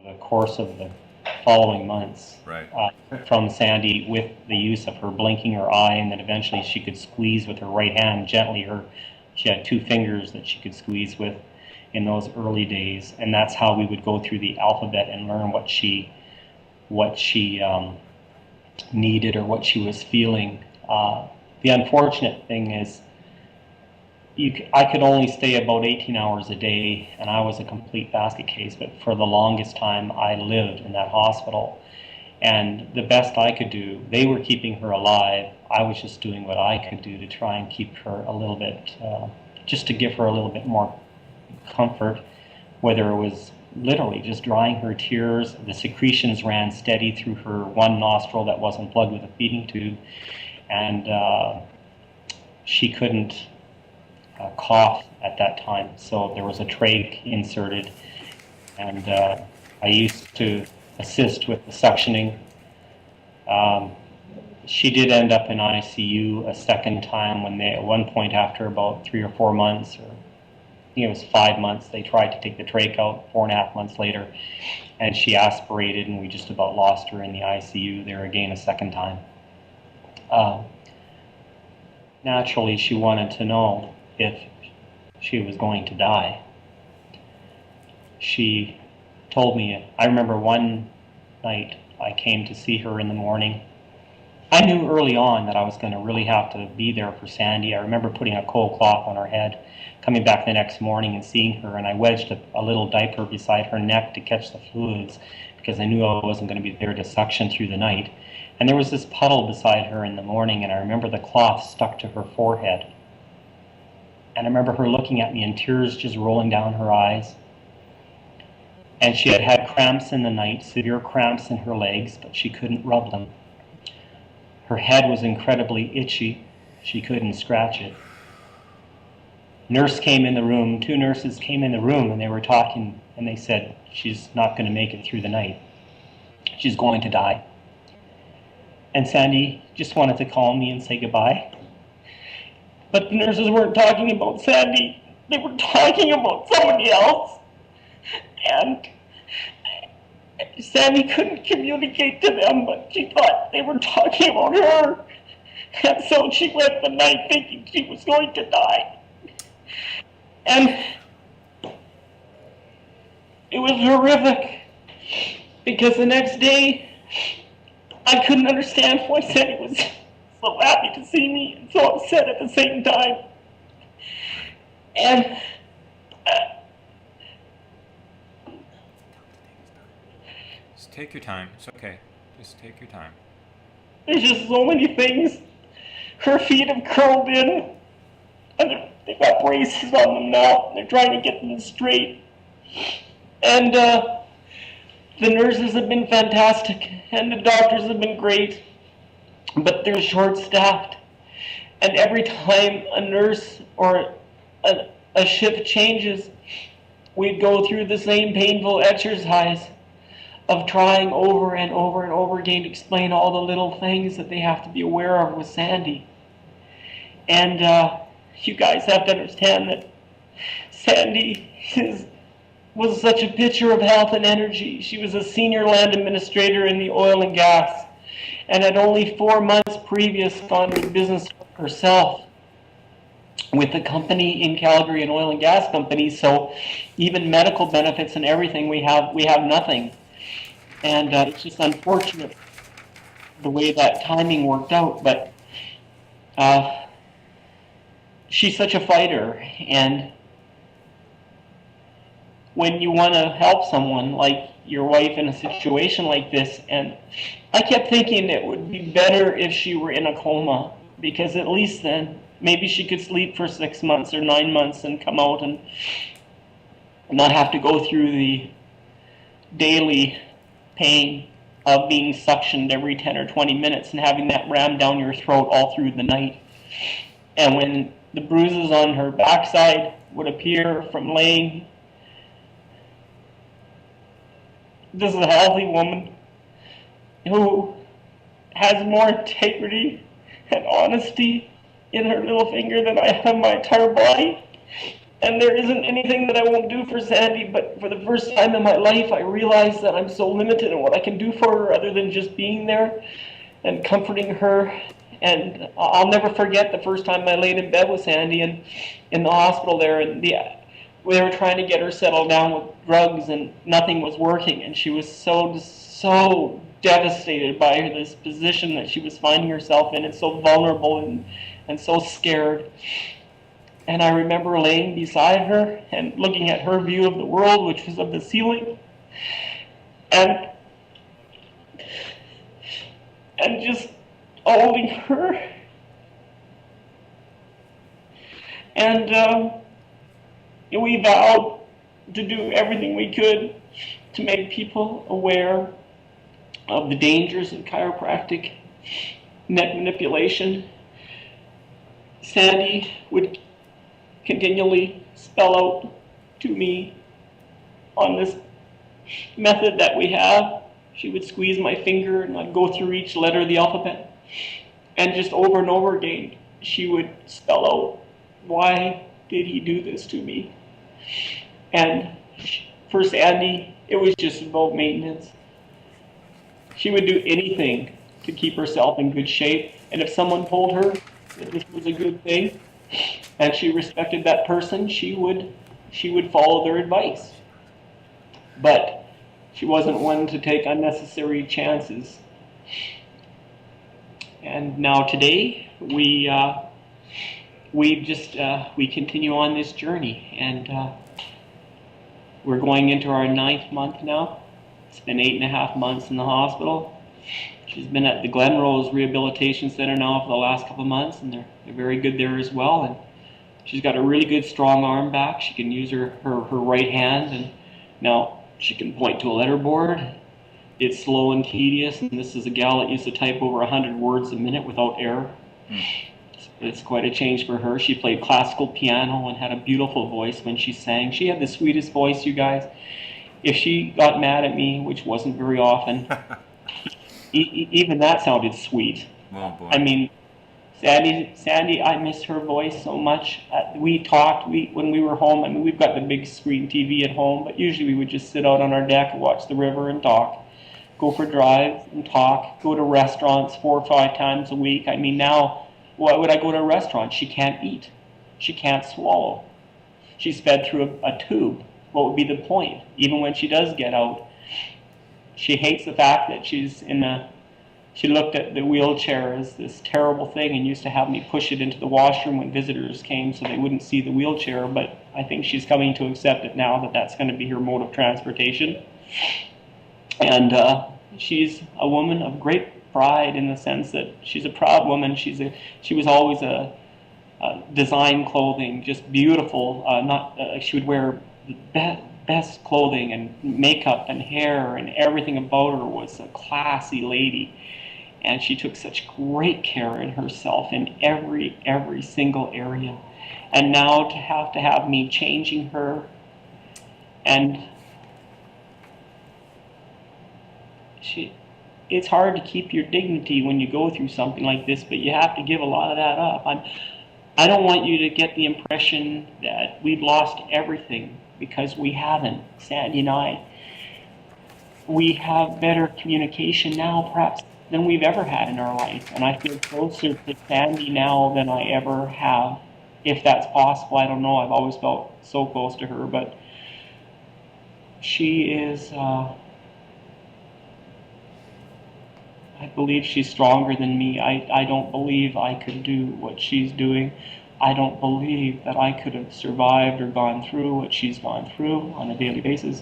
the course of the following months. Right. From Sandy with the use of her blinking her eye, and then eventually she could squeeze with her right hand gently. She had 2 fingers that she could squeeze with in those early days, and that's how we would go through the alphabet and learn what she needed or what she was feeling. The unfortunate thing is I could only stay about 18 hours a day, and I was a complete basket case, but for the longest time I lived in that hospital. And the best I could do, they were keeping her alive. I was just doing what I could do to try and keep her a little bit, just to give her a little bit more comfort, whether it was literally just drying her tears. The secretions ran steady through her one nostril that wasn't plugged with a feeding tube, and she couldn't cough at that time, so there was a trach inserted, and I used to assist with the suctioning. She did end up in ICU a second time when at one point after about 3 or 4 months, or I think it was 5 months, they tried to take the trach out 4.5 months later, and she aspirated, and we just about lost her in the ICU there again a second time. Naturally, she wanted to know if she was going to die. She told me, I remember one night I came to see her in the morning. I knew early on that I was going to really have to be there for Sandy. I remember putting a cold cloth on her head, coming back the next morning and seeing her, and I wedged a little diaper beside her neck to catch the fluids because I knew I wasn't going to be there to suction through the night. And there was this puddle beside her in the morning, and I remember the cloth stuck to her forehead. And I remember her looking at me and tears just rolling down her eyes. And she had had cramps in the night, severe cramps in her legs, but she couldn't rub them. Her head was incredibly itchy. She couldn't scratch it. Nurse came in the room, 2 nurses came in the room, and they were talking, and they said, she's not going to make it through the night. She's going to die. And Sandy just wanted to call me and say goodbye. But the nurses weren't talking about Sandy. They were talking about somebody else. And Sandy couldn't communicate to them, but she thought they were talking about her. And so she went the night thinking she was going to die. And it was horrific, because the next day I couldn't understand why Sandy was so happy to see me and so upset at the same time. And Just take your time. It's okay. Just take your time. there's just so many things. Her feet have curled in, and they've got braces on them now, and they're trying to get them straight. And the nurses have been fantastic, and the doctors have been great, but they're short-staffed. And every time a nurse or a shift changes, we'd go through the same painful exercise of trying over and over and over again to explain all the little things that they have to be aware of with Sandy. And you guys have to understand that Sandy was such a picture of health and energy. She was a senior land administrator in the oil and gas, and had only 4 months previous gone to business herself with a company in Calgary, an oil and gas company. So even medical benefits and everything, we have nothing. And it's just unfortunate the way that timing worked out. But she's such a fighter, and when you want to help someone like your wife in a situation like this, and I kept thinking it would be better if she were in a coma, because at least then maybe she could sleep for 6 months or 9 months and come out and not have to go through the daily pain of being suctioned every 10 or 20 minutes and having that rammed down your throat all through the night. And when the bruises on her backside would appear from laying, this is a healthy woman who has more integrity and honesty in her little finger than I have in my entire body. And there isn't anything that I won't do for Sandy, but for the first time in my life, I realize that I'm so limited in what I can do for her other than just being there and comforting her. And I'll never forget the first time I laid in bed with Sandy and in the hospital there, and we were trying to get her settled down with drugs, and nothing was working, and she was so devastated by this position that she was finding herself in, and so vulnerable and so scared. And I remember laying beside her and looking at her view of the world, which was of the ceiling, and just holding her. And we vowed to do everything we could to make people aware of the dangers of chiropractic neck manipulation. Sandy would continually spell out to me on this method that we have. She would squeeze my finger and I'd go through each letter of the alphabet. And just over and over again, she would spell out, why did he do this to me? And for Sandy, it was just about maintenance. She would do anything to keep herself in good shape. And if someone told her that this was a good thing, and she respected that person, she would follow their advice. But she wasn't one to take unnecessary chances. And now today, we continue on this journey, and we're going into our 9th month now. It's been 8.5 months in the hospital. She's been at the Glen Rose Rehabilitation Center now for the last couple of months, and they're very good there as well. And she's got a really good strong arm back. She can use her right hand, and now she can point to a letterboard. It's slow and tedious, and this is a gal that used to type over 100 words a minute without error. It's quite a change for her. She played classical piano and had a beautiful voice when she sang. She had the sweetest voice, you guys. If she got mad at me, which wasn't very often, even that sounded sweet. Oh, boy. I mean, Sandy, I miss her voice so much. We talked when we were home. I mean, we've got the big screen TV at home, but usually we would just sit out on our deck and watch the river and talk. Go for drives and talk. Go to restaurants 4 or 5 times a week. I mean, now, why would I go to a restaurant? She can't eat. She can't swallow. She's fed through a tube. What would be the point? Even when she does get out, she hates the fact that she looked at the wheelchair as this terrible thing and used to have me push it into the washroom when visitors came so they wouldn't see the wheelchair, but I think she's coming to accept it now that that's going to be her mode of transportation. And she's a woman of great pride in the sense that she's a proud woman. She was always a design clothing, just beautiful. She would wear the best clothing and makeup and hair, and everything about her was a classy lady. And she took such great care in herself in every single area. And now to have me changing her, and it's hard to keep your dignity when you go through something like this, but you have to give a lot of that up. I don't want you to get the impression that we've lost everything, because we haven't. Sandy and I, we have better communication now perhaps than we've ever had in our life, and I feel closer to Sandy now than I ever have, if that's possible. I don't know. I've always felt so close to her, but she is, I believe she's stronger than me. I don't believe I could do what she's doing. I don't believe that I could have survived or gone through what she's gone through on a daily basis.